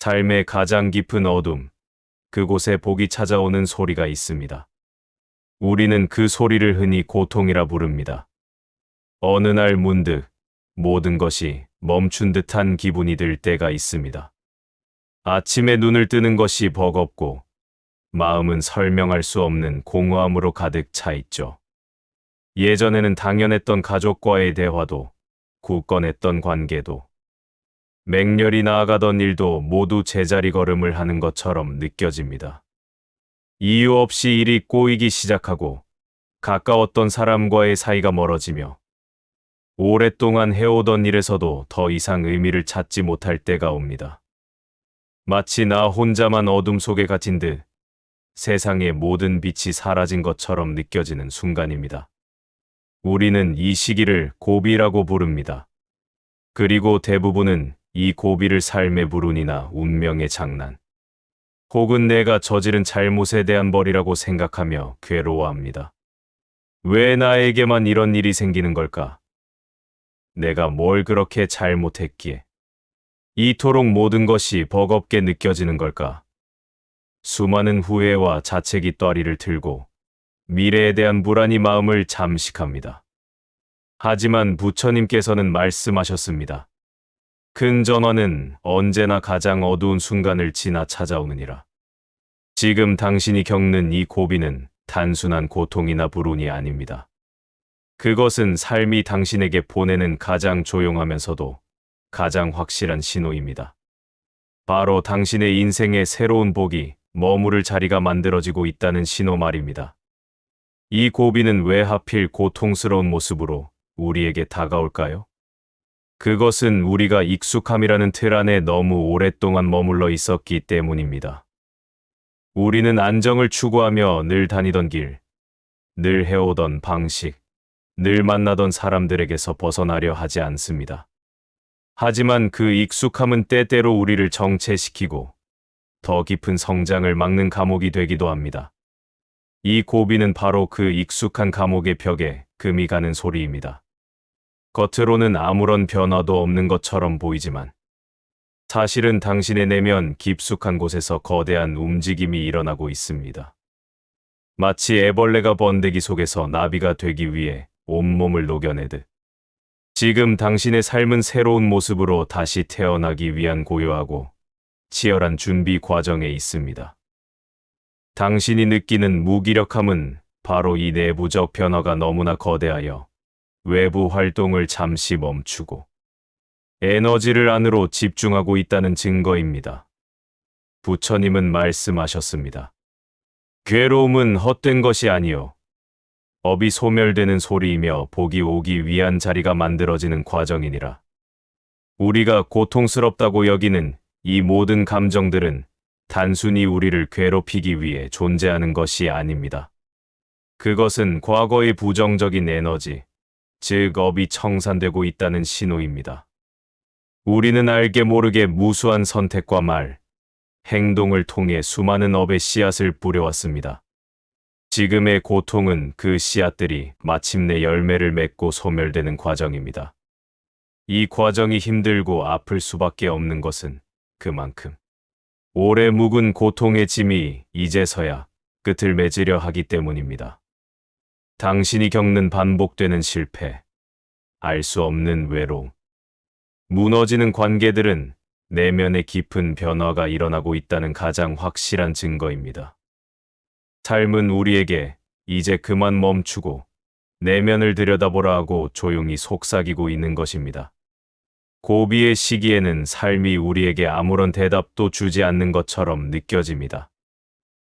삶의 가장 깊은 어둠, 그곳에 복이 찾아오는 소리가 있습니다. 우리는 그 소리를 흔히 고통이라 부릅니다. 어느 날 문득 모든 것이 멈춘 듯한 기분이 들 때가 있습니다. 아침에 눈을 뜨는 것이 버겁고 마음은 설명할 수 없는 공허함으로 가득 차 있죠. 예전에는 당연했던 가족과의 대화도, 굳건했던 관계도, 맹렬히 나아가던 일도 모두 제자리 걸음을 하는 것처럼 느껴집니다. 이유 없이 일이 꼬이기 시작하고 가까웠던 사람과의 사이가 멀어지며 오랫동안 해오던 일에서도 더 이상 의미를 찾지 못할 때가 옵니다. 마치 나 혼자만 어둠 속에 갇힌 듯 세상의 모든 빛이 사라진 것처럼 느껴지는 순간입니다. 우리는 이 시기를 고비라고 부릅니다. 그리고 대부분은 이 고비를 삶의 불운이나 운명의 장난, 혹은 내가 저지른 잘못에 대한 벌이라고 생각하며 괴로워합니다. 왜 나에게만 이런 일이 생기는 걸까? 내가 뭘 그렇게 잘못했기에 이토록 모든 것이 버겁게 느껴지는 걸까? 수많은 후회와 자책이 떠리를 틀고 미래에 대한 불안이 마음을 잠식합니다. 하지만 부처님께서는 말씀하셨습니다. 큰 전화는 언제나 가장 어두운 순간을 지나 찾아오느니라. 지금 당신이 겪는 이 고비는 단순한 고통이나 불운이 아닙니다. 그것은 삶이 당신에게 보내는 가장 조용하면서도 가장 확실한 신호입니다. 바로 당신의 인생에 새로운 복이 머무를 자리가 만들어지고 있다는 신호 말입니다. 이 고비는 왜 하필 고통스러운 모습으로 우리에게 다가올까요? 그것은 우리가 익숙함이라는 틀 안에 너무 오랫동안 머물러 있었기 때문입니다. 우리는 안정을 추구하며 늘 다니던 길, 늘 해오던 방식, 늘 만나던 사람들에게서 벗어나려 하지 않습니다. 하지만 그 익숙함은 때때로 우리를 정체시키고 더 깊은 성장을 막는 감옥이 되기도 합니다. 이 고비는 바로 그 익숙한 감옥의 벽에 금이 가는 소리입니다. 겉으로는 아무런 변화도 없는 것처럼 보이지만 사실은 당신의 내면 깊숙한 곳에서 거대한 움직임이 일어나고 있습니다. 마치 애벌레가 번데기 속에서 나비가 되기 위해 온몸을 녹여내듯 지금 당신의 삶은 새로운 모습으로 다시 태어나기 위한 고요하고 치열한 준비 과정에 있습니다. 당신이 느끼는 무기력함은 바로 이 내부적 변화가 너무나 거대하여 외부 활동을 잠시 멈추고 에너지를 안으로 집중하고 있다는 증거입니다. 부처님은 말씀하셨습니다. 괴로움은 헛된 것이 아니요 업이 소멸되는 소리이며 복이 오기 위한 자리가 만들어지는 과정이니라. 우리가 고통스럽다고 여기는 이 모든 감정들은 단순히 우리를 괴롭히기 위해 존재하는 것이 아닙니다. 그것은 과거의 부정적인 에너지, 즉 업이 청산되고 있다는 신호입니다. 우리는 알게 모르게 무수한 선택과 말, 행동을 통해 수많은 업의 씨앗을 뿌려왔습니다. 지금의 고통은 그 씨앗들이 마침내 열매를 맺고 소멸되는 과정입니다. 이 과정이 힘들고 아플 수밖에 없는 것은 그만큼 오래 묵은 고통의 짐이 이제서야 끝을 맺으려 하기 때문입니다. 당신이 겪는 반복되는 실패, 알 수 없는 외로움, 무너지는 관계들은 내면의 깊은 변화가 일어나고 있다는 가장 확실한 증거입니다. 삶은 우리에게 이제 그만 멈추고 내면을 들여다보라 하고 조용히 속삭이고 있는 것입니다. 고비의 시기에는 삶이 우리에게 아무런 대답도 주지 않는 것처럼 느껴집니다.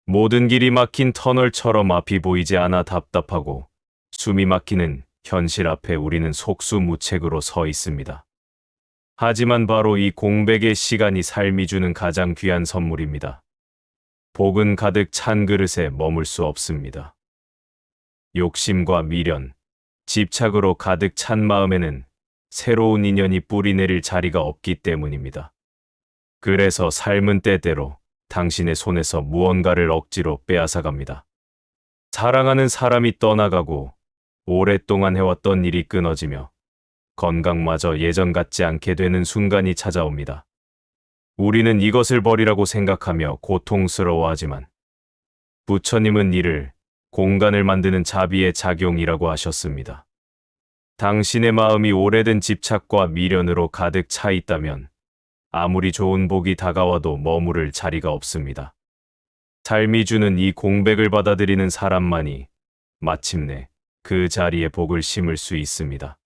모든 길이 막힌 터널처럼 앞이 보이지 않아 답답하고 숨이 막히는 현실 앞에 우리는 속수무책으로 서 있습니다. 하지만 바로 이 공백의 시간이 삶이 주는 가장 귀한 선물입니다. 복은 가득 찬 그릇에 머물 수 없습니다. 욕심과 미련, 집착으로 가득 찬 마음에는 새로운 인연이 뿌리내릴 자리가 없기 때문입니다. 그래서 삶은 때때로 당신의 손에서 무언가를 억지로 빼앗아갑니다. 사랑하는 사람이 떠나가고 오랫동안 해왔던 일이 끊어지며 건강마저 예전 같지 않게 되는 순간이 찾아옵니다. 우리는 이것을 벌이라고 생각하며 고통스러워하지만 부처님은 이를 공간을 만드는 자비의 작용이라고 하셨습니다. 당신의 마음이 오래된 집착과 미련으로 가득 차 있다면 아무리 좋은 복이 다가와도 머무를 자리가 없습니다. 삶이 주는 이 공백을 받아들이는 사람만이 마침내 그 자리에 복을 심을 수 있습니다.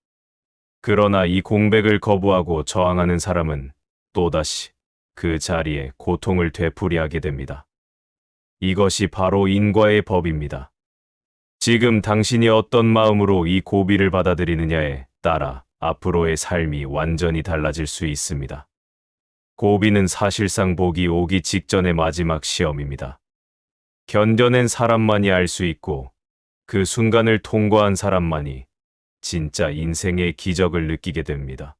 그러나 이 공백을 거부하고 저항하는 사람은 또다시 그 자리에 고통을 되풀이하게 됩니다. 이것이 바로 인과의 법입니다. 지금 당신이 어떤 마음으로 이 고비를 받아들이느냐에 따라 앞으로의 삶이 완전히 달라질 수 있습니다. 고비는 사실상 복이 오기 직전의 마지막 시험입니다. 견뎌낸 사람만이 알 수 있고 그 순간을 통과한 사람만이 진짜 인생의 기적을 느끼게 됩니다.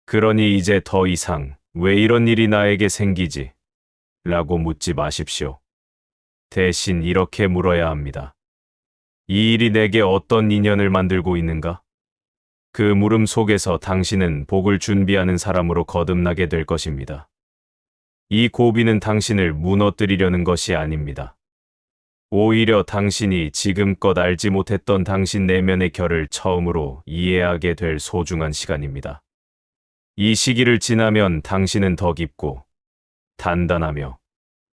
그러니 이제 더 이상 왜 이런 일이 나에게 생기지? 라고 묻지 마십시오. 대신 이렇게 물어야 합니다. 이 일이 내게 어떤 인연을 만들고 있는가? 그 물음 속에서 당신은 복을 준비하는 사람으로 거듭나게 될 것입니다. 이 고비는 당신을 무너뜨리려는 것이 아닙니다. 오히려 당신이 지금껏 알지 못했던 당신 내면의 결을 처음으로 이해하게 될 소중한 시간입니다. 이 시기를 지나면 당신은 더 깊고 단단하며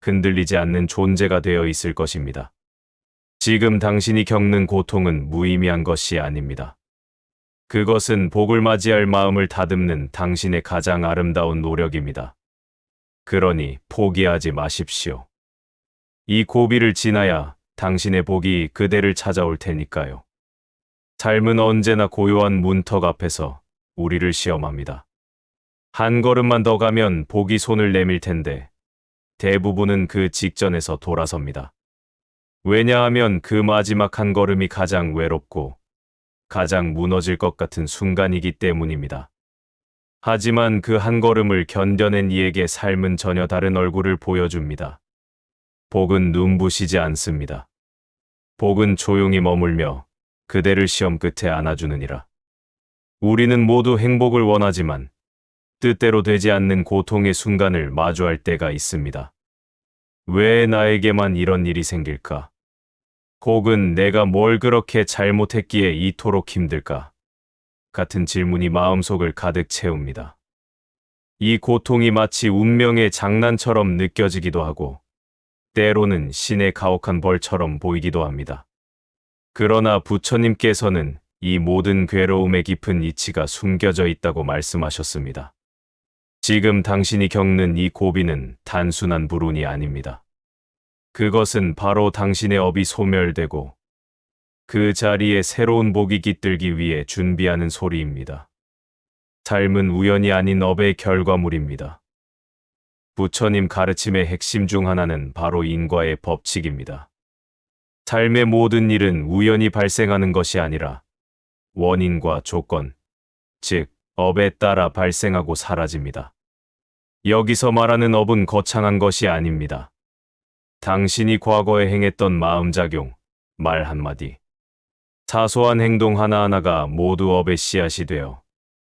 흔들리지 않는 존재가 되어 있을 것입니다. 지금 당신이 겪는 고통은 무의미한 것이 아닙니다. 그것은 복을 맞이할 마음을 다듬는 당신의 가장 아름다운 노력입니다. 그러니 포기하지 마십시오. 이 고비를 지나야 당신의 복이 그대를 찾아올 테니까요. 삶은 언제나 고요한 문턱 앞에서 우리를 시험합니다. 한 걸음만 더 가면 복이 손을 내밀 텐데 대부분은 그 직전에서 돌아섭니다. 왜냐하면 그 마지막 한 걸음이 가장 외롭고 가장 무너질 것 같은 순간이기 때문입니다. 하지만 그 한 걸음을 견뎌낸 이에게 삶은 전혀 다른 얼굴을 보여줍니다. 복은 눈부시지 않습니다. 복은 조용히 머물며 그대를 시험 끝에 안아주느니라. 우리는 모두 행복을 원하지만 뜻대로 되지 않는 고통의 순간을 마주할 때가 있습니다. 왜 나에게만 이런 일이 생길까? 혹은 내가 뭘 그렇게 잘못했기에 이토록 힘들까? 같은 질문이 마음속을 가득 채웁니다. 이 고통이 마치 운명의 장난처럼 느껴지기도 하고 때로는 신의 가혹한 벌처럼 보이기도 합니다. 그러나 부처님께서는 이 모든 괴로움의 깊은 이치가 숨겨져 있다고 말씀하셨습니다. 지금 당신이 겪는 이 고비는 단순한 불운이 아닙니다. 그것은 바로 당신의 업이 소멸되고 그 자리에 새로운 복이 깃들기 위해 준비하는 소리입니다. 삶은 우연이 아닌 업의 결과물입니다. 부처님 가르침의 핵심 중 하나는 바로 인과의 법칙입니다. 삶의 모든 일은 우연히 발생하는 것이 아니라 원인과 조건, 즉 업에 따라 발생하고 사라집니다. 여기서 말하는 업은 거창한 것이 아닙니다. 당신이 과거에 행했던 마음작용, 말 한마디, 사소한 행동 하나하나가 모두 업의 씨앗이 되어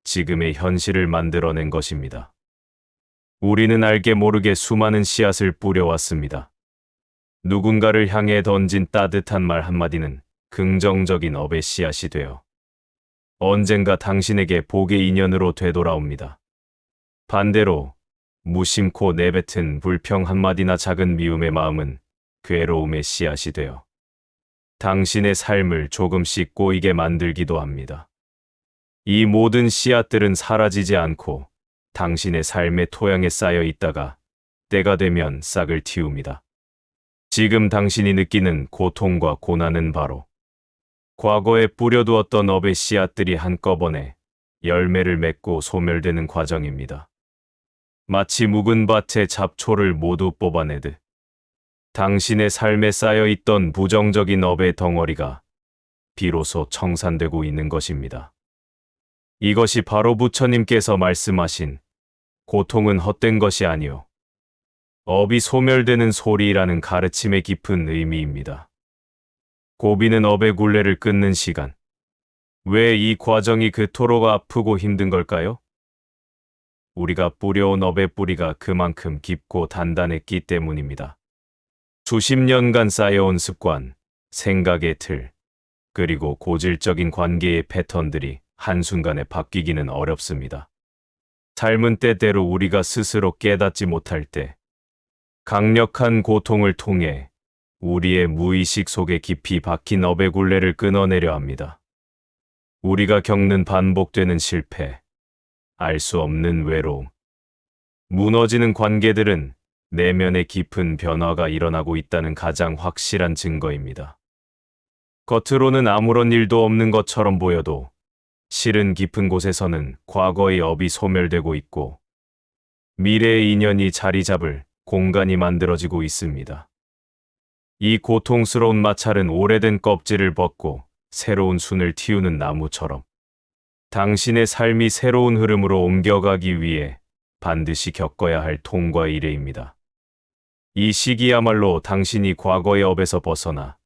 지금의 현실을 만들어낸 것입니다. 우리는 알게 모르게 수많은 씨앗을 뿌려왔습니다. 누군가를 향해 던진 따뜻한 말 한마디는 긍정적인 업의 씨앗이 되어 언젠가 당신에게 복의 인연으로 되돌아옵니다. 반대로 무심코 내뱉은 불평 한마디나 작은 미움의 마음은 괴로움의 씨앗이 되어 당신의 삶을 조금씩 꼬이게 만들기도 합니다. 이 모든 씨앗들은 사라지지 않고 당신의 삶의 토양에 쌓여 있다가 때가 되면 싹을 틔웁니다. 지금 당신이 느끼는 고통과 고난은 바로 과거에 뿌려두었던 업의 씨앗들이 한꺼번에 열매를 맺고 소멸되는 과정입니다. 마치 묵은 밭의 잡초를 모두 뽑아내듯 당신의 삶에 쌓여있던 부정적인 업의 덩어리가 비로소 청산되고 있는 것입니다. 이것이 바로 부처님께서 말씀하신 고통은 헛된 것이 아니요 업이 소멸되는 소리라는 가르침의 깊은 의미입니다. 고비는 업의 굴레를 끊는 시간. 왜 이 과정이 그토록 아프고 힘든 걸까요? 우리가 뿌려온 업의 뿌리가 그만큼 깊고 단단했기 때문입니다. 수십 년간 쌓여온 습관, 생각의 틀, 그리고 고질적인 관계의 패턴들이 한순간에 바뀌기는 어렵습니다. 삶은 때때로 우리가 스스로 깨닫지 못할 때 강력한 고통을 통해 우리의 무의식 속에 깊이 박힌 업의 굴레를 끊어내려 합니다. 우리가 겪는 반복되는 실패, 알 수 없는 외로움, 무너지는 관계들은 내면의 깊은 변화가 일어나고 있다는 가장 확실한 증거입니다. 겉으로는 아무런 일도 없는 것처럼 보여도 실은 깊은 곳에서는 과거의 업이 소멸되고 있고 미래의 인연이 자리 잡을 공간이 만들어지고 있습니다. 이 고통스러운 마찰은 오래된 껍질을 벗고 새로운 순을 틔우는 나무처럼 당신의 삶이 새로운 흐름으로 옮겨가기 위해 반드시 겪어야 할 통과의 일회입니다. 이 시기야말로 당신이 과거의 업에서 벗어나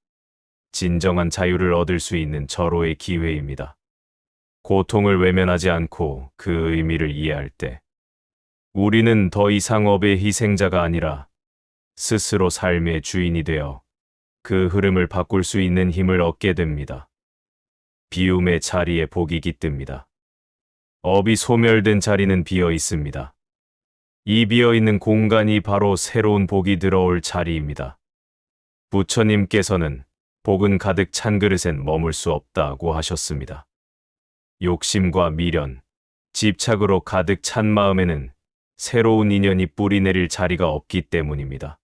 진정한 자유를 얻을 수 있는 절호의 기회입니다. 고통을 외면하지 않고 그 의미를 이해할 때 우리는 더 이상 업의 희생자가 아니라 스스로 삶의 주인이 되어 그 흐름을 바꿀 수 있는 힘을 얻게 됩니다. 비움의 자리에 복이 깃듭니다. 업이 소멸된 자리는 비어 있습니다. 이 비어 있는 공간이 바로 새로운 복이 들어올 자리입니다. 부처님께서는 복은 가득 찬 그릇엔 머물 수 없다고 하셨습니다. 욕심과 미련, 집착으로 가득 찬 마음에는 새로운 인연이 뿌리내릴 자리가 없기 때문입니다.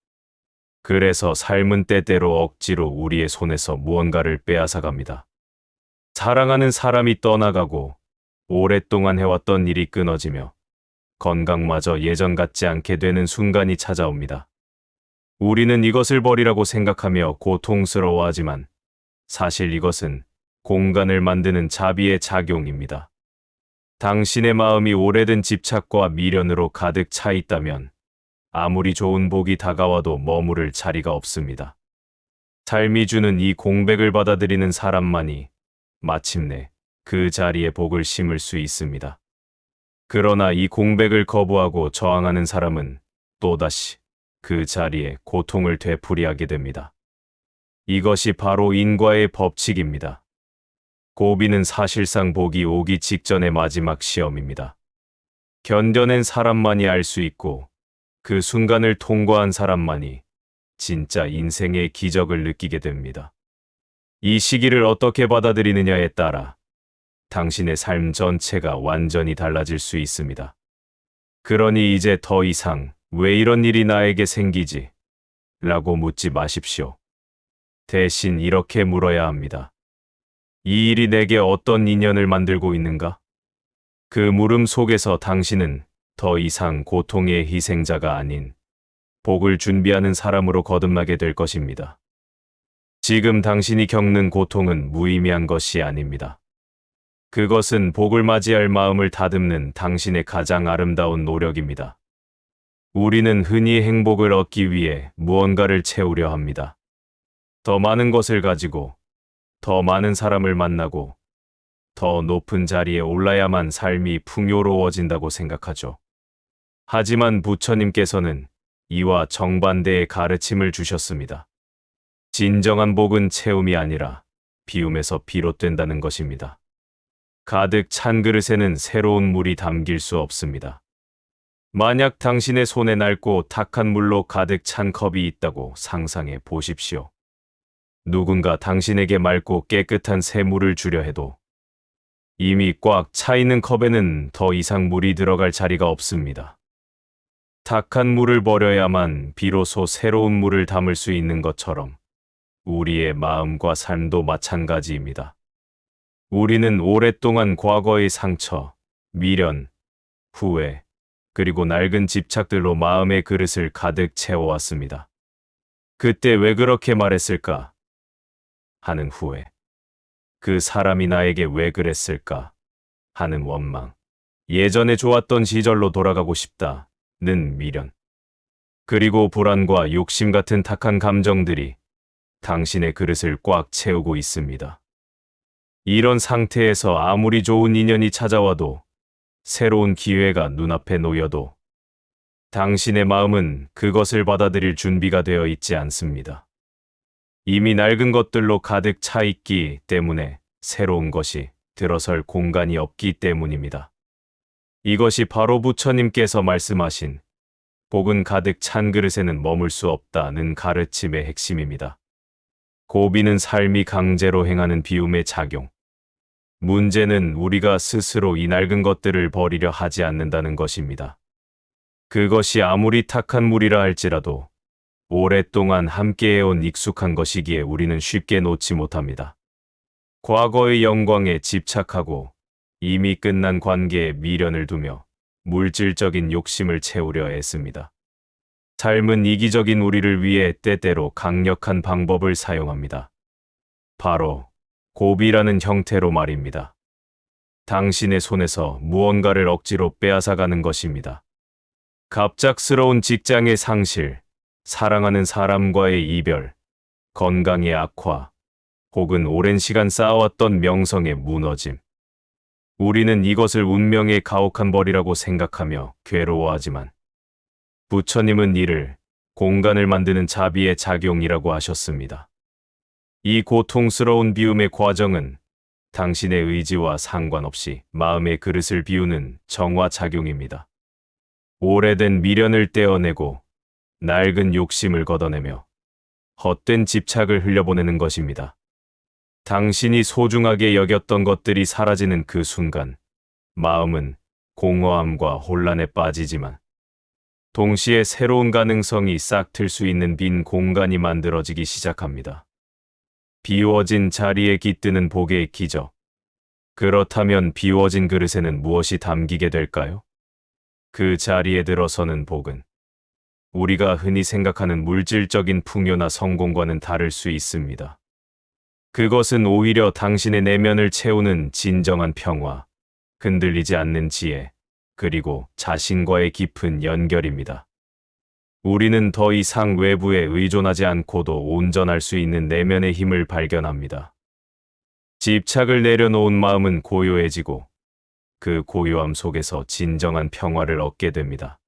그래서 삶은 때때로 억지로 우리의 손에서 무언가를 빼앗아갑니다. 사랑하는 사람이 떠나가고 오랫동안 해왔던 일이 끊어지며 건강마저 예전 같지 않게 되는 순간이 찾아옵니다. 우리는 이것을 버리라고 생각하며 고통스러워하지만 사실 이것은 공간을 만드는 자비의 작용입니다. 당신의 마음이 오래된 집착과 미련으로 가득 차 있다면 아무리 좋은 복이 다가와도 머무를 자리가 없습니다. 삶이 주는 이 공백을 받아들이는 사람만이 마침내 그 자리에 복을 심을 수 있습니다. 그러나 이 공백을 거부하고 저항하는 사람은 또다시 그 자리에 고통을 되풀이하게 됩니다. 이것이 바로 인과의 법칙입니다. 고비는 사실상 복이 오기 직전의 마지막 시험입니다. 견뎌낸 사람만이 알 수 있고 그 순간을 통과한 사람만이 진짜 인생의 기적을 느끼게 됩니다. 이 시기를 어떻게 받아들이느냐에 따라 당신의 삶 전체가 완전히 달라질 수 있습니다. 그러니 이제 더 이상 왜 이런 일이 나에게 생기지? 라고 묻지 마십시오. 대신 이렇게 물어야 합니다. 이 일이 내게 어떤 인연을 만들고 있는가? 그 물음 속에서 당신은 더 이상 고통의 희생자가 아닌 복을 준비하는 사람으로 거듭나게 될 것입니다. 지금 당신이 겪는 고통은 무의미한 것이 아닙니다. 그것은 복을 맞이할 마음을 다듬는 당신의 가장 아름다운 노력입니다. 우리는 흔히 행복을 얻기 위해 무언가를 채우려 합니다. 더 많은 것을 가지고, 더 많은 사람을 만나고, 더 높은 자리에 올라야만 삶이 풍요로워진다고 생각하죠. 하지만 부처님께서는 이와 정반대의 가르침을 주셨습니다. 진정한 복은 채움이 아니라 비움에서 비롯된다는 것입니다. 가득 찬 그릇에는 새로운 물이 담길 수 없습니다. 만약 당신의 손에 낡고 탁한 물로 가득 찬 컵이 있다고 상상해 보십시오. 누군가 당신에게 맑고 깨끗한 새 물을 주려 해도 이미 꽉 차 있는 컵에는 더 이상 물이 들어갈 자리가 없습니다. 탁한 물을 버려야만 비로소 새로운 물을 담을 수 있는 것처럼 우리의 마음과 삶도 마찬가지입니다. 우리는 오랫동안 과거의 상처, 미련, 후회, 그리고 낡은 집착들로 마음의 그릇을 가득 채워왔습니다. 그때 왜 그렇게 말했을까? 하는 후회. 그 사람이 나에게 왜 그랬을까? 하는 원망. 예전에 좋았던 시절로 돌아가고 싶다는 미련. 그리고 불안과 욕심 같은 탁한 감정들이 당신의 그릇을 꽉 채우고 있습니다. 이런 상태에서 아무리 좋은 인연이 찾아와도 새로운 기회가 눈앞에 놓여도 당신의 마음은 그것을 받아들일 준비가 되어 있지 않습니다. 이미 낡은 것들로 가득 차 있기 때문에 새로운 것이 들어설 공간이 없기 때문입니다. 이것이 바로 부처님께서 말씀하신 복은 가득 찬 그릇에는 머물 수 없다는 가르침의 핵심입니다. 고비는 삶이 강제로 행하는 비움의 작용. 문제는 우리가 스스로 이 낡은 것들을 버리려 하지 않는다는 것입니다. 그것이 아무리 탁한 물이라 할지라도 오랫동안 함께해온 익숙한 것이기에 우리는 쉽게 놓지 못합니다. 과거의 영광에 집착하고 이미 끝난 관계에 미련을 두며 물질적인 욕심을 채우려 애씁니다. 삶은 이기적인 우리를 위해 때때로 강력한 방법을 사용합니다. 바로 고비라는 형태로 말입니다. 당신의 손에서 무언가를 억지로 빼앗아가는 것입니다. 갑작스러운 직장의 상실, 사랑하는 사람과의 이별, 건강의 악화, 혹은 오랜 시간 쌓아왔던 명성의 무너짐. 우리는 이것을 운명의 가혹한 벌이라고 생각하며 괴로워하지만 부처님은 이를 공간을 만드는 자비의 작용이라고 하셨습니다. 이 고통스러운 비움의 과정은 당신의 의지와 상관없이 마음의 그릇을 비우는 정화작용입니다. 오래된 미련을 떼어내고 낡은 욕심을 걷어내며 헛된 집착을 흘려보내는 것입니다. 당신이 소중하게 여겼던 것들이 사라지는 그 순간, 마음은 공허함과 혼란에 빠지지만 동시에 새로운 가능성이 싹 틀 수 있는 빈 공간이 만들어지기 시작합니다. 비워진 자리에 깃드는 복의 기적. 그렇다면 비워진 그릇에는 무엇이 담기게 될까요? 그 자리에 들어서는 복은 우리가 흔히 생각하는 물질적인 풍요나 성공과는 다를 수 있습니다. 그것은 오히려 당신의 내면을 채우는 진정한 평화, 흔들리지 않는 지혜, 그리고 자신과의 깊은 연결입니다. 우리는 더 이상 외부에 의존하지 않고도 온전할 수 있는 내면의 힘을 발견합니다. 집착을 내려놓은 마음은 고요해지고 그 고요함 속에서 진정한 평화를 얻게 됩니다.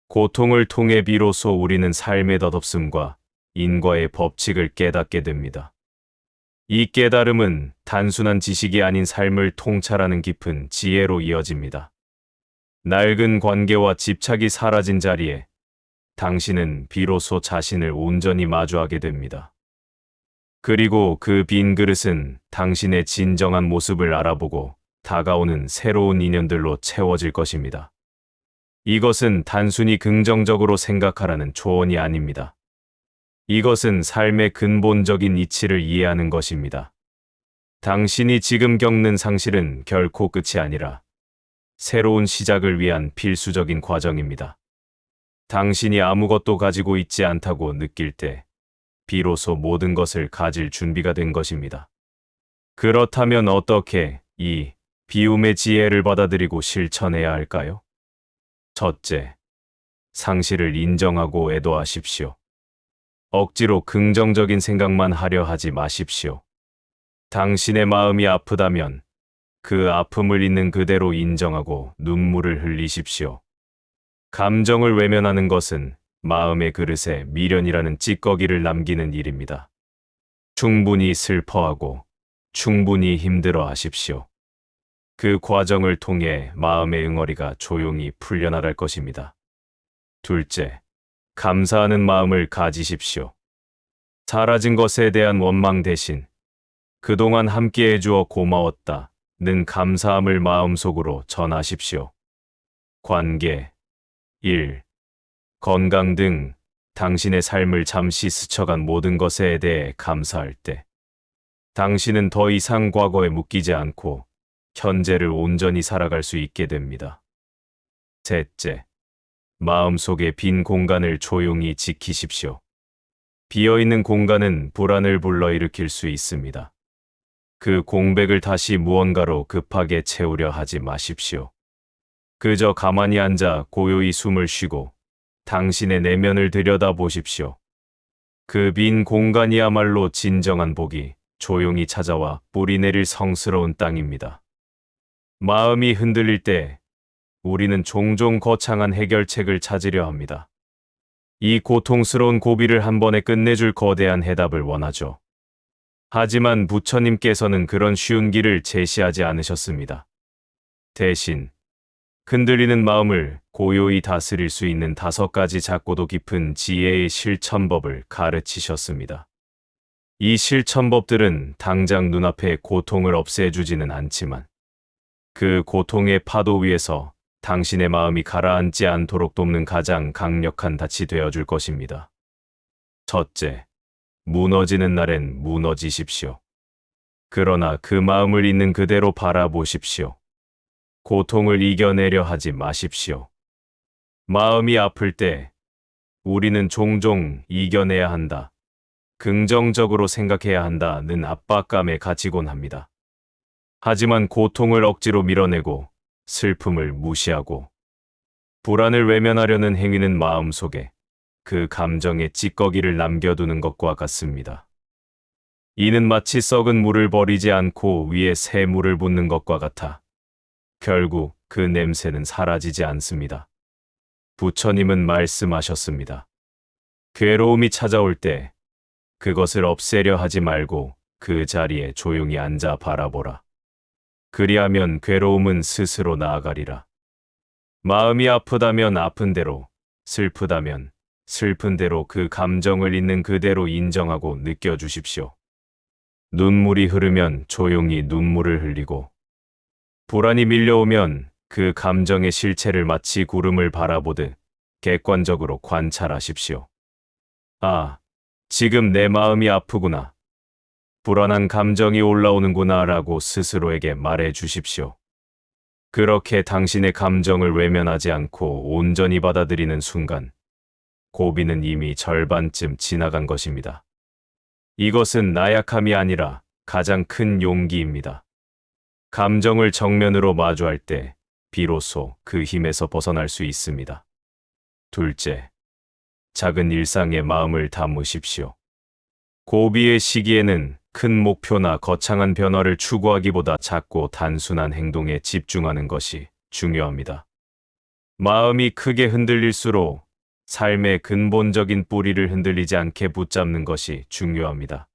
고통을 통해 비로소 우리는 삶의 덧없음과 인과의 법칙을 깨닫게 됩니다. 이 깨달음은 단순한 지식이 아닌 삶을 통찰하는 깊은 지혜로 이어집니다. 낡은 관계와 집착이 사라진 자리에 당신은 비로소 자신을 온전히 마주하게 됩니다. 그리고 그 빈 그릇은 당신의 진정한 모습을 알아보고 다가오는 새로운 인연들로 채워질 것입니다. 이것은 단순히 긍정적으로 생각하라는 조언이 아닙니다. 이것은 삶의 근본적인 이치를 이해하는 것입니다. 당신이 지금 겪는 상실은 결코 끝이 아니라 새로운 시작을 위한 필수적인 과정입니다. 당신이 아무것도 가지고 있지 않다고 느낄 때 비로소 모든 것을 가질 준비가 된 것입니다. 그렇다면 어떻게 이 비움의 지혜를 받아들이고 실천해야 할까요? 첫째, 상실을 인정하고 애도하십시오. 억지로 긍정적인 생각만 하려 하지 마십시오. 당신의 마음이 아프다면 그 아픔을 있는 그대로 인정하고 눈물을 흘리십시오. 감정을 외면하는 것은 마음의 그릇에 미련이라는 찌꺼기를 남기는 일입니다. 충분히 슬퍼하고 충분히 힘들어 하십시오. 그 과정을 통해 마음의 응어리가 조용히 풀려나갈 것입니다. 둘째, 감사하는 마음을 가지십시오. 사라진 것에 대한 원망 대신 그동안 함께 해주어 고마웠다는 감사함을 마음속으로 전하십시오. 관계, 일, 건강 등 당신의 삶을 잠시 스쳐간 모든 것에 대해 감사할 때 당신은 더 이상 과거에 묶이지 않고 현재를 온전히 살아갈 수 있게 됩니다. 셋째, 마음속의 빈 공간을 조용히 지키십시오. 비어있는 공간은 불안을 불러일으킬 수 있습니다. 그 공백을 다시 무언가로 급하게 채우려 하지 마십시오. 그저 가만히 앉아 고요히 숨을 쉬고 당신의 내면을 들여다보십시오. 그 빈 공간이야말로 진정한 복이 조용히 찾아와 뿌리 내릴 성스러운 땅입니다. 마음이 흔들릴 때 우리는 종종 거창한 해결책을 찾으려 합니다. 이 고통스러운 고비를 한 번에 끝내줄 거대한 해답을 원하죠. 하지만 부처님께서는 그런 쉬운 길을 제시하지 않으셨습니다. 대신 흔들리는 마음을 고요히 다스릴 수 있는 5가지 작고도 깊은 지혜의 실천법을 가르치셨습니다. 이 실천법들은 당장 눈앞의 고통을 없애주지는 않지만 그 고통의 파도 위에서 당신의 마음이 가라앉지 않도록 돕는 가장 강력한 닻이 되어줄 것입니다. 첫째, 무너지는 날엔 무너지십시오. 그러나 그 마음을 있는 그대로 바라보십시오. 고통을 이겨내려 하지 마십시오. 마음이 아플 때 우리는 종종 이겨내야 한다, 긍정적으로 생각해야 한다는 압박감에 갇히곤 합니다. 하지만 고통을 억지로 밀어내고 슬픔을 무시하고 불안을 외면하려는 행위는 마음속에 그 감정의 찌꺼기를 남겨두는 것과 같습니다. 이는 마치 썩은 물을 버리지 않고 위에 새 물을 붓는 것과 같아 결국 그 냄새는 사라지지 않습니다. 부처님은 말씀하셨습니다. 괴로움이 찾아올 때 그것을 없애려 하지 말고 그 자리에 조용히 앉아 바라보라. 그리하면 괴로움은 스스로 나아가리라. 마음이 아프다면 아픈 대로, 슬프다면 슬픈 대로 그 감정을 있는 그대로 인정하고 느껴주십시오. 눈물이 흐르면 조용히 눈물을 흘리고, 불안이 밀려오면 그 감정의 실체를 마치 구름을 바라보듯 객관적으로 관찰하십시오. 아, 지금 내 마음이 아프구나. 불안한 감정이 올라오는구나 라고 스스로에게 말해 주십시오. 그렇게 당신의 감정을 외면하지 않고 온전히 받아들이는 순간, 고비는 이미 절반쯤 지나간 것입니다. 이것은 나약함이 아니라 가장 큰 용기입니다. 감정을 정면으로 마주할 때 비로소 그 힘에서 벗어날 수 있습니다. 둘째, 작은 일상에 마음을 담으십시오. 고비의 시기에는 큰 목표나 거창한 변화를 추구하기보다 작고 단순한 행동에 집중하는 것이 중요합니다. 마음이 크게 흔들릴수록 삶의 근본적인 뿌리를 흔들리지 않게 붙잡는 것이 중요합니다.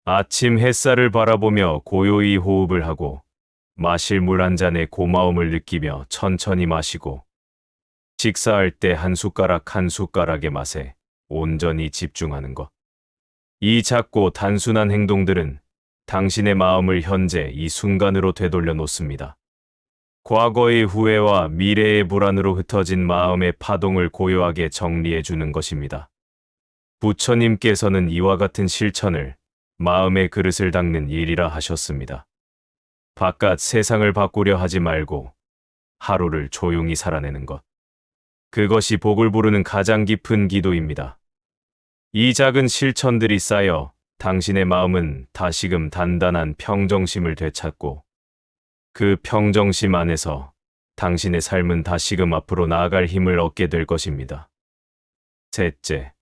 아침 햇살을 바라보며 고요히 호흡을 하고 마실 물 한 잔에 고마움을 느끼며 천천히 마시고 식사할 때 한 숟가락 한 숟가락의 맛에 온전히 집중하는 것. 이 작고 단순한 행동들은 당신의 마음을 현재 이 순간으로 되돌려 놓습니다. 과거의 후회와 미래의 불안으로 흩어진 마음의 파동을 고요하게 정리해 주는 것입니다. 부처님께서는 이와 같은 실천을 마음의 그릇을 닦는 일이라 하셨습니다. 바깥 세상을 바꾸려 하지 말고 하루를 조용히 살아내는 것. 그것이 복을 부르는 가장 깊은 기도입니다. 이 작은 실천들이 쌓여 당신의 마음은 다시금 단단한 평정심을 되찾고 그 평정심 안에서 당신의 삶은 다시금 앞으로 나아갈 힘을 얻게 될 것입니다. 셋째,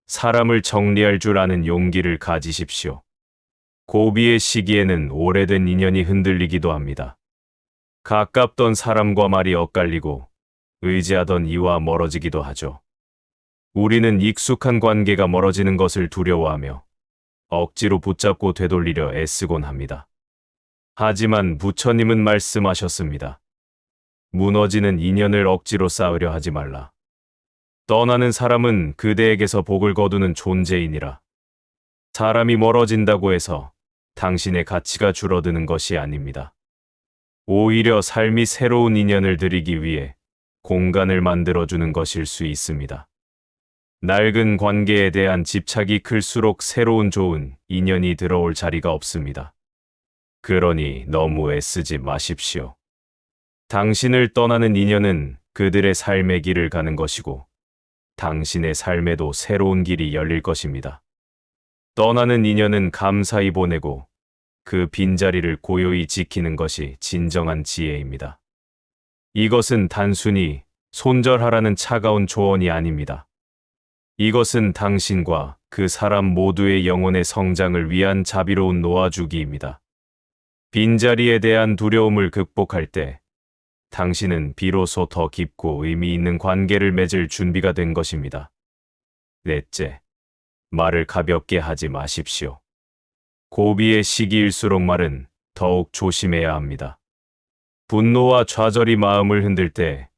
사람을 정리할 줄 아는 용기를 가지십시오. 고비의 시기에는 오래된 인연이 흔들리기도 합니다. 가깝던 사람과 말이 엇갈리고 의지하던 이와 멀어지기도 하죠. 우리는 익숙한 관계가 멀어지는 것을 두려워하며 억지로 붙잡고 되돌리려 애쓰곤 합니다. 하지만 부처님은 말씀하셨습니다. 무너지는 인연을 억지로 쌓으려 하지 말라. 떠나는 사람은 그대에게서 복을 거두는 존재이니라. 사람이 멀어진다고 해서 당신의 가치가 줄어드는 것이 아닙니다. 오히려 삶이 새로운 인연을 드리기 위해 공간을 만들어주는 것일 수 있습니다. 낡은 관계에 대한 집착이 클수록 새로운 좋은 인연이 들어올 자리가 없습니다. 그러니 너무 애쓰지 마십시오. 당신을 떠나는 인연은 그들의 삶의 길을 가는 것이고 당신의 삶에도 새로운 길이 열릴 것입니다. 떠나는 인연은 감사히 보내고 그 빈자리를 고요히 지키는 것이 진정한 지혜입니다. 이것은 단순히 손절하라는 차가운 조언이 아닙니다. 이것은 당신과 그 사람 모두의 영혼의 성장을 위한 자비로운 놓아주기입니다. 빈자리에 대한 두려움을 극복할 때 당신은 비로소 더 깊고 의미 있는 관계를 맺을 준비가 된 것입니다. 넷째, 말을 가볍게 하지 마십시오. 고비의 시기일수록 말은 더욱 조심해야 합니다. 분노와 좌절이 마음을 흔들 때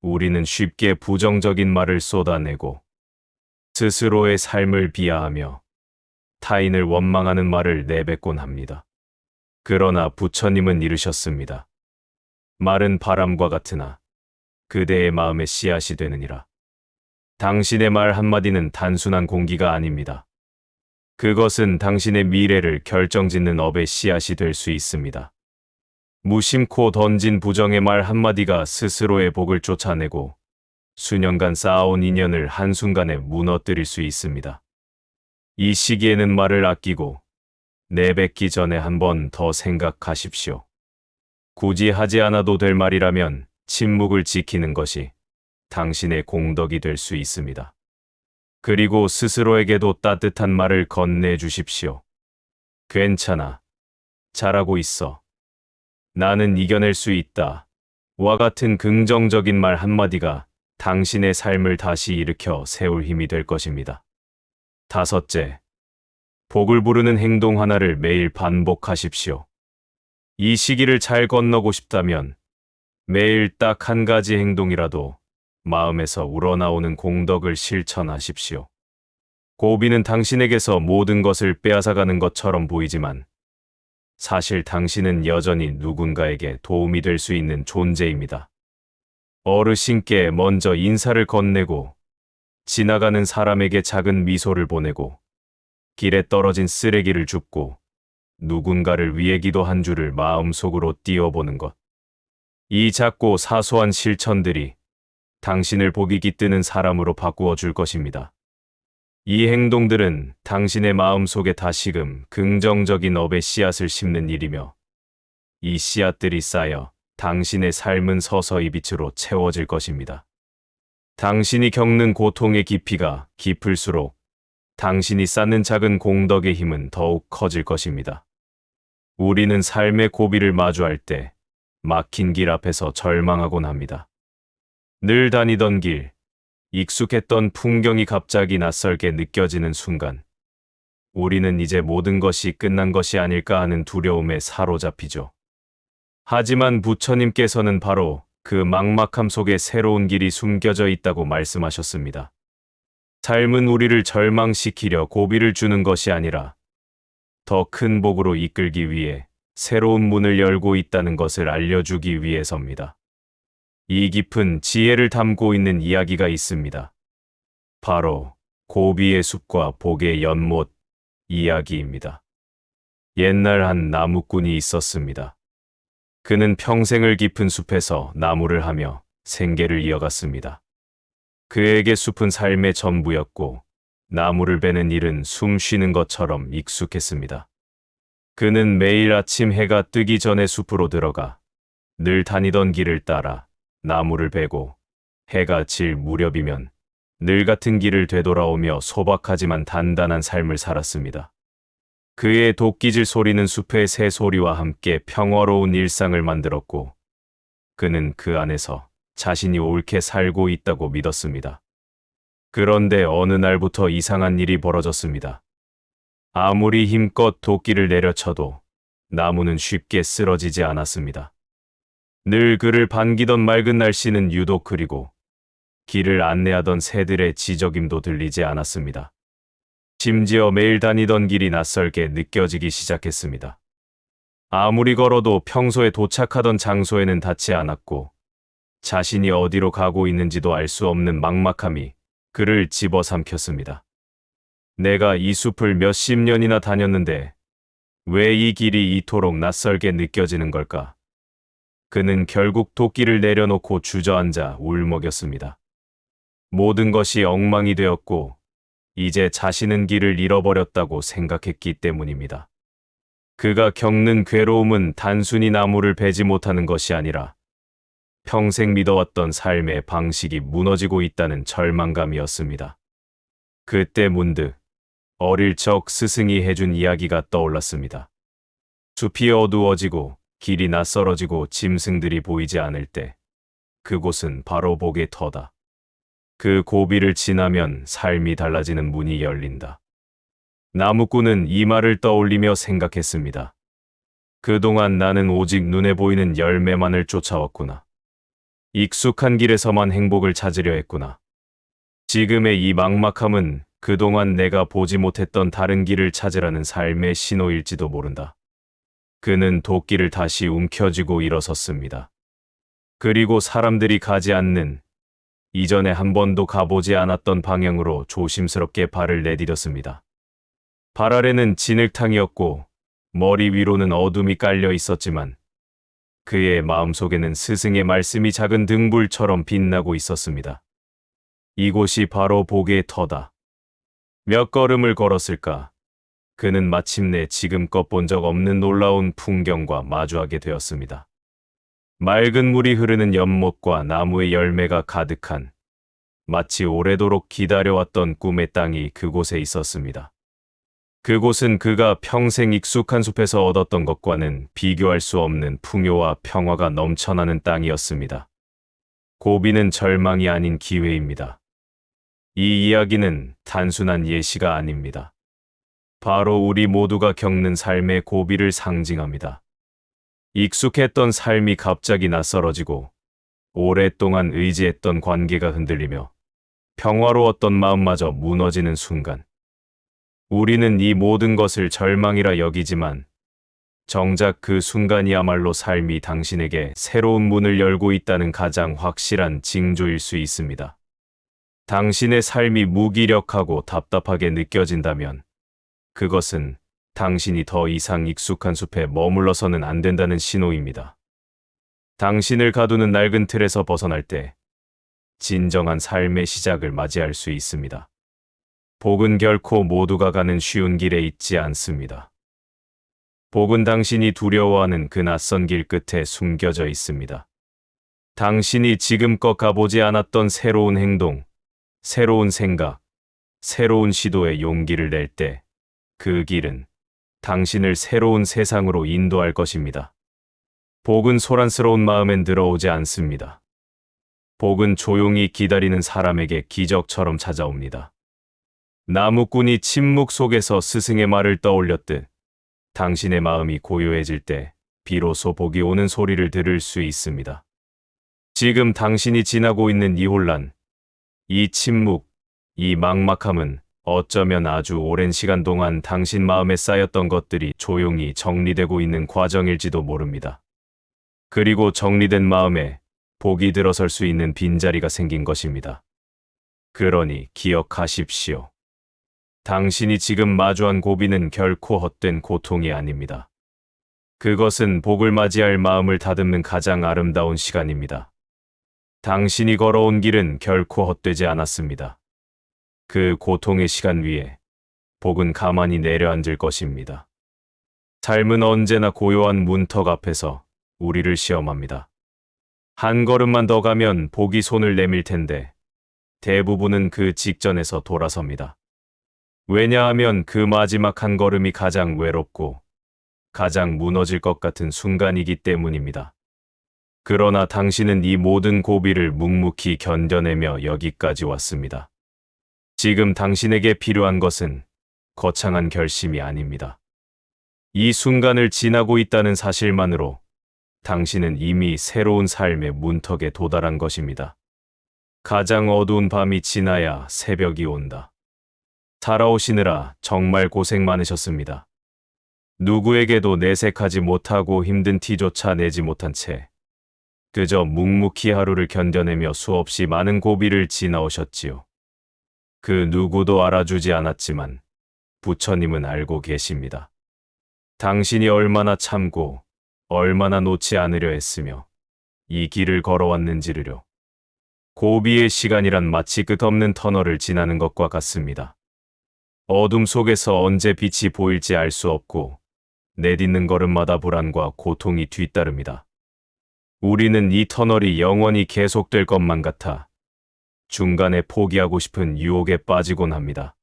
우리는 쉽게 부정적인 말을 쏟아내고 스스로의 삶을 비하하며 타인을 원망하는 말을 내뱉곤 합니다. 그러나 부처님은 이르셨습니다. 말은 바람과 같으나 그대의 마음의 씨앗이 되느니라. 당신의 말 한마디는 단순한 공기가 아닙니다. 그것은 당신의 미래를 결정짓는 업의 씨앗이 될 수 있습니다. 무심코 던진 부정의 말 한마디가 스스로의 복을 쫓아내고 수년간 쌓아온 인연을 한순간에 무너뜨릴 수 있습니다. 이 시기에는 말을 아끼고 내뱉기 전에 한 번 더 생각하십시오. 굳이 하지 않아도 될 말이라면 침묵을 지키는 것이 당신의 공덕이 될 수 있습니다. 그리고 스스로에게도 따뜻한 말을 건네주십시오. 괜찮아. 잘하고 있어. 나는 이겨낼 수 있다. 와 같은 긍정적인 말 한마디가 당신의 삶을 다시 일으켜 세울 힘이 될 것입니다. 다섯째, 복을 부르는 행동 하나를 매일 반복하십시오. 이 시기를 잘 건너고 싶다면 매일 딱 한 가지 행동이라도 마음에서 우러나오는 공덕을 실천하십시오. 고비는 당신에게서 모든 것을 빼앗아가는 것처럼 보이지만 사실 당신은 여전히 누군가에게 도움이 될 수 있는 존재입니다. 어르신께 먼저 인사를 건네고 지나가는 사람에게 작은 미소를 보내고 길에 떨어진 쓰레기를 줍고 누군가를 위해 기도 한 줄을 마음속으로 띄워보는 것. 이 작고 사소한 실천들이 당신을 복이 깃드는 사람으로 바꾸어 줄 것입니다. 이 행동들은 당신의 마음속에 다시금 긍정적인 업의 씨앗을 심는 일이며 이 씨앗들이 쌓여 당신의 삶은 서서히 빛으로 채워질 것입니다. 당신이 겪는 고통의 깊이가 깊을수록 당신이 쌓는 작은 공덕의 힘은 더욱 커질 것입니다. 우리는 삶의 고비를 마주할 때 막힌 길 앞에서 절망하곤 합니다. 늘 다니던 길, 익숙했던 풍경이 갑자기 낯설게 느껴지는 순간, 우리는 이제 모든 것이 끝난 것이 아닐까 하는 두려움에 사로잡히죠. 하지만 부처님께서는 바로 그 막막함 속에 새로운 길이 숨겨져 있다고 말씀하셨습니다. 삶은 우리를 절망시키려 고비를 주는 것이 아니라 더 큰 복으로 이끌기 위해 새로운 문을 열고 있다는 것을 알려주기 위해서입니다. 이 깊은 지혜를 담고 있는 이야기가 있습니다. 바로 고비의 숲과 복의 연못 이야기입니다. 옛날 한 나무꾼이 있었습니다. 그는 평생을 깊은 숲에서 나무를 하며 생계를 이어갔습니다. 그에게 숲은 삶의 전부였고 나무를 베는 일은 숨 쉬는 것처럼 익숙했습니다. 그는 매일 아침 해가 뜨기 전에 숲으로 들어가 늘 다니던 길을 따라 나무를 베고 해가 질 무렵이면 늘 같은 길을 되돌아오며 소박하지만 단단한 삶을 살았습니다. 그의 도끼질 소리는 숲의 새 소리와 함께 평화로운 일상을 만들었고 그는 그 안에서 자신이 옳게 살고 있다고 믿었습니다. 그런데 어느 날부터 이상한 일이 벌어졌습니다. 아무리 힘껏 도끼를 내려쳐도 나무는 쉽게 쓰러지지 않았습니다. 늘 그를 반기던 맑은 날씨는 유독 흐리고 길을 안내하던 새들의 지저귐도 들리지 않았습니다. 심지어 매일 다니던 길이 낯설게 느껴지기 시작했습니다. 아무리 걸어도 평소에 도착하던 장소에는 닿지 않았고 자신이 어디로 가고 있는지도 알 수 없는 막막함이 그를 집어삼켰습니다. 내가 이 숲을 몇십 년이나 다녔는데 왜 이 길이 이토록 낯설게 느껴지는 걸까? 그는 결국 도끼를 내려놓고 주저앉아 울먹였습니다. 모든 것이 엉망이 되었고 이제 자신은 길을 잃어버렸다고 생각했기 때문입니다. 그가 겪는 괴로움은 단순히 나무를 베지 못하는 것이 아니라 평생 믿어왔던 삶의 방식이 무너지고 있다는 절망감이었습니다. 그때 문득 어릴 적 스승이 해준 이야기가 떠올랐습니다. 숲이 어두워지고 길이 낯설어지고 짐승들이 보이지 않을 때 그곳은 바로 복의 터다. 그 고비를 지나면 삶이 달라지는 문이 열린다. 나무꾼은 이 말을 떠올리며 생각했습니다. 그동안 나는 오직 눈에 보이는 열매만을 쫓아왔구나. 익숙한 길에서만 행복을 찾으려 했구나. 지금의 이 막막함은 그동안 내가 보지 못했던 다른 길을 찾으라는 삶의 신호일지도 모른다. 그는 도끼를 다시 움켜쥐고 일어섰습니다. 그리고 사람들이 가지 않는, 이전에 한 번도 가보지 않았던 방향으로 조심스럽게 발을 내디뎠습니다. 발 아래는 진흙탕이었고 머리 위로는 어둠이 깔려 있었지만 그의 마음속에는 스승의 말씀이 작은 등불처럼 빛나고 있었습니다. 이곳이 바로 복의 터다. 몇 걸음을 걸었을까? 그는 마침내 지금껏 본 적 없는 놀라운 풍경과 마주하게 되었습니다. 맑은 물이 흐르는 연못과 나무의 열매가 가득한, 마치 오래도록 기다려왔던 꿈의 땅이 그곳에 있었습니다. 그곳은 그가 평생 익숙한 숲에서 얻었던 것과는 비교할 수 없는 풍요와 평화가 넘쳐나는 땅이었습니다. 고비는 절망이 아닌 기회입니다. 이 이야기는 단순한 예시가 아닙니다. 바로 우리 모두가 겪는 삶의 고비를 상징합니다. 익숙했던 삶이 갑자기 낯설어지고 오랫동안 의지했던 관계가 흔들리며 평화로웠던 마음마저 무너지는 순간, 우리는 이 모든 것을 절망이라 여기지만 정작 그 순간이야말로 삶이 당신에게 새로운 문을 열고 있다는 가장 확실한 징조일 수 있습니다. 당신의 삶이 무기력하고 답답하게 느껴진다면 그것은 당신이 더 이상 익숙한 숲에 머물러서는 안 된다는 신호입니다. 당신을 가두는 낡은 틀에서 벗어날 때 진정한 삶의 시작을 맞이할 수 있습니다. 복은 결코 모두가 가는 쉬운 길에 있지 않습니다. 복은 당신이 두려워하는 그 낯선 길 끝에 숨겨져 있습니다. 당신이 지금껏 가보지 않았던 새로운 행동, 새로운 생각, 새로운 시도에 용기를 낼 때 그 길은 당신을 새로운 세상으로 인도할 것입니다. 복은 소란스러운 마음엔 들어오지 않습니다. 복은 조용히 기다리는 사람에게 기적처럼 찾아옵니다. 나무꾼이 침묵 속에서 스승의 말을 떠올렸듯 당신의 마음이 고요해질 때 비로소 복이 오는 소리를 들을 수 있습니다. 지금 당신이 지나고 있는 이 혼란, 이 침묵, 이 막막함은 어쩌면 아주 오랜 시간 동안 당신 마음에 쌓였던 것들이 조용히 정리되고 있는 과정일지도 모릅니다. 그리고 정리된 마음에 복이 들어설 수 있는 빈자리가 생긴 것입니다. 그러니 기억하십시오. 당신이 지금 마주한 고비는 결코 헛된 고통이 아닙니다. 그것은 복을 맞이할 마음을 다듬는 가장 아름다운 시간입니다. 당신이 걸어온 길은 결코 헛되지 않았습니다. 그 고통의 시간 위에 복은 가만히 내려앉을 것입니다. 삶은 언제나 고요한 문턱 앞에서 우리를 시험합니다. 한 걸음만 더 가면 복이 손을 내밀 텐데 대부분은 그 직전에서 돌아섭니다. 왜냐하면 그 마지막 한 걸음이 가장 외롭고 가장 무너질 것 같은 순간이기 때문입니다. 그러나 당신은 이 모든 고비를 묵묵히 견뎌내며 여기까지 왔습니다. 지금 당신에게 필요한 것은 거창한 결심이 아닙니다. 이 순간을 지나고 있다는 사실만으로 당신은 이미 새로운 삶의 문턱에 도달한 것입니다. 가장 어두운 밤이 지나야 새벽이 온다. 살아오시느라 정말 고생 많으셨습니다. 누구에게도 내색하지 못하고 힘든 티조차 내지 못한 채 그저 묵묵히 하루를 견뎌내며 수없이 많은 고비를 지나오셨지요. 그 누구도 알아주지 않았지만 부처님은 알고 계십니다. 당신이 얼마나 참고 얼마나 놓지 않으려 했으며 이 길을 걸어왔는지를요. 고비의 시간이란 마치 끝없는 터널을 지나는 것과 같습니다. 어둠 속에서 언제 빛이 보일지 알 수 없고 내딛는 걸음마다 불안과 고통이 뒤따릅니다. 우리는 이 터널이 영원히 계속될 것만 같아 중간에 포기하고 싶은 유혹에 빠지곤 합니다.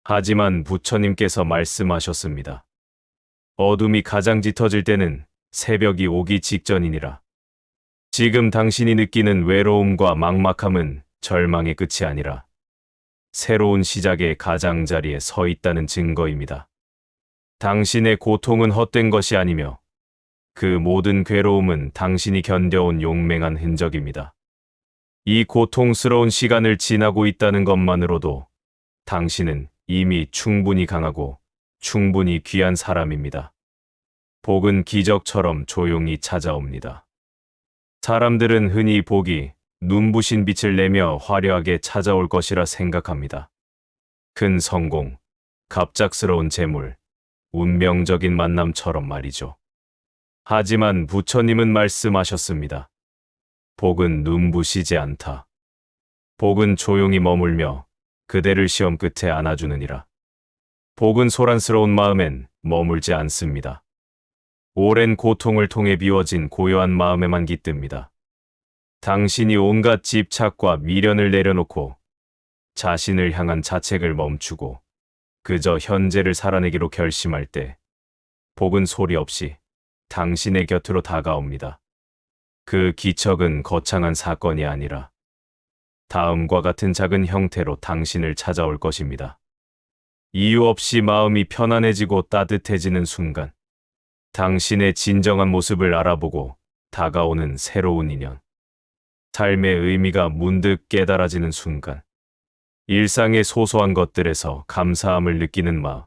하지만 부처님께서 말씀하셨습니다. 어둠이 가장 짙어질 때는 새벽이 오기 직전이니라. 지금 당신이 느끼는 외로움과 막막함은 절망의 끝이 아니라 새로운 시작의 가장자리에 서 있다는 증거입니다. 당신의 고통은 헛된 것이 아니며 그 모든 괴로움은 당신이 견뎌온 용맹한 흔적입니다. 이 고통스러운 시간을 지나고 있다는 것만으로도 당신은 이미 충분히 강하고 충분히 귀한 사람입니다. 복은 기적처럼 조용히 찾아옵니다. 사람들은 흔히 복이 눈부신 빛을 내며 화려하게 찾아올 것이라 생각합니다. 큰 성공, 갑작스러운 재물, 운명적인 만남처럼 말이죠. 하지만 부처님은 말씀하셨습니다. 복은 눈부시지 않다. 복은 조용히 머물며 그대를 시험 끝에 안아주느니라. 복은 소란스러운 마음엔 머물지 않습니다. 오랜 고통을 통해 비워진 고요한 마음에만 깃듭니다. 당신이 온갖 집착과 미련을 내려놓고 자신을 향한 자책을 멈추고 그저 현재를 살아내기로 결심할 때 복은 소리 없이 당신의 곁으로 다가옵니다. 그 기척은 거창한 사건이 아니라 다음과 같은 작은 형태로 당신을 찾아올 것입니다. 이유 없이 마음이 편안해지고 따뜻해지는 순간, 당신의 진정한 모습을 알아보고 다가오는 새로운 인연, 삶의 의미가 문득 깨달아지는 순간, 일상의 소소한 것들에서 감사함을 느끼는 마음,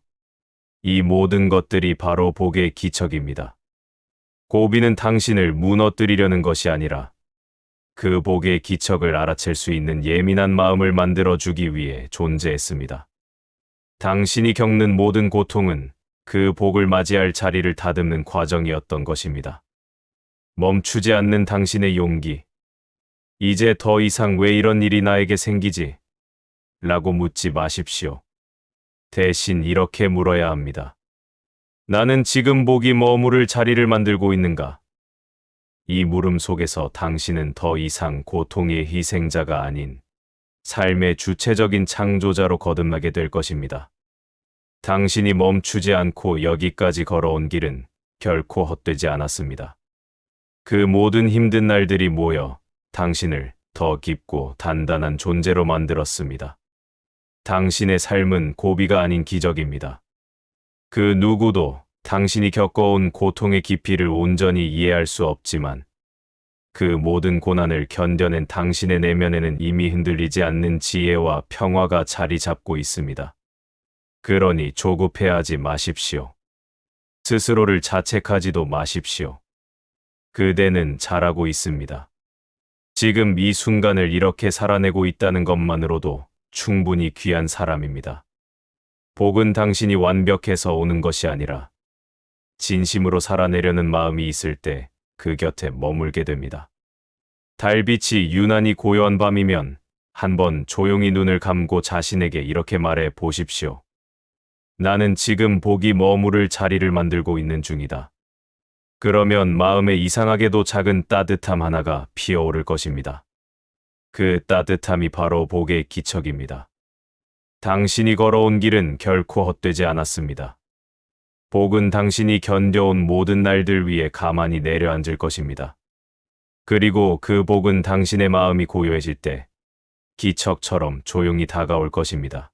이 모든 것들이 바로 복의 기척입니다. 고비는 당신을 무너뜨리려는 것이 아니라 그 복의 기척을 알아챌 수 있는 예민한 마음을 만들어주기 위해 존재했습니다. 당신이 겪는 모든 고통은 그 복을 맞이할 자리를 다듬는 과정이었던 것입니다. 멈추지 않는 당신의 용기. 이제 더 이상 왜 이런 일이 나에게 생기지? 라고 묻지 마십시오. 대신 이렇게 물어야 합니다. 나는 지금 복이 머무를 자리를 만들고 있는가? 이 물음 속에서 당신은 더 이상 고통의 희생자가 아닌 삶의 주체적인 창조자로 거듭나게 될 것입니다. 당신이 멈추지 않고 여기까지 걸어온 길은 결코 헛되지 않았습니다. 그 모든 힘든 날들이 모여 당신을 더 깊고 단단한 존재로 만들었습니다. 당신의 삶은 고비가 아닌 기적입니다. 그 누구도 당신이 겪어온 고통의 깊이를 온전히 이해할 수 없지만 그 모든 고난을 견뎌낸 당신의 내면에는 이미 흔들리지 않는 지혜와 평화가 자리 잡고 있습니다. 그러니 조급해하지 마십시오. 스스로를 자책하지도 마십시오. 그대는 잘하고 있습니다. 지금 이 순간을 이렇게 살아내고 있다는 것만으로도 충분히 귀한 사람입니다. 복은 당신이 완벽해서 오는 것이 아니라 진심으로 살아내려는 마음이 있을 때 그 곁에 머물게 됩니다. 달빛이 유난히 고요한 밤이면 한번 조용히 눈을 감고 자신에게 이렇게 말해 보십시오. 나는 지금 복이 머무를 자리를 만들고 있는 중이다. 그러면 마음에 이상하게도 작은 따뜻함 하나가 피어오를 것입니다. 그 따뜻함이 바로 복의 기척입니다. 당신이 걸어온 길은 결코 헛되지 않았습니다. 복은 당신이 견뎌온 모든 날들 위에 가만히 내려앉을 것입니다. 그리고 그 복은 당신의 마음이 고요해질 때 기척처럼 조용히 다가올 것입니다.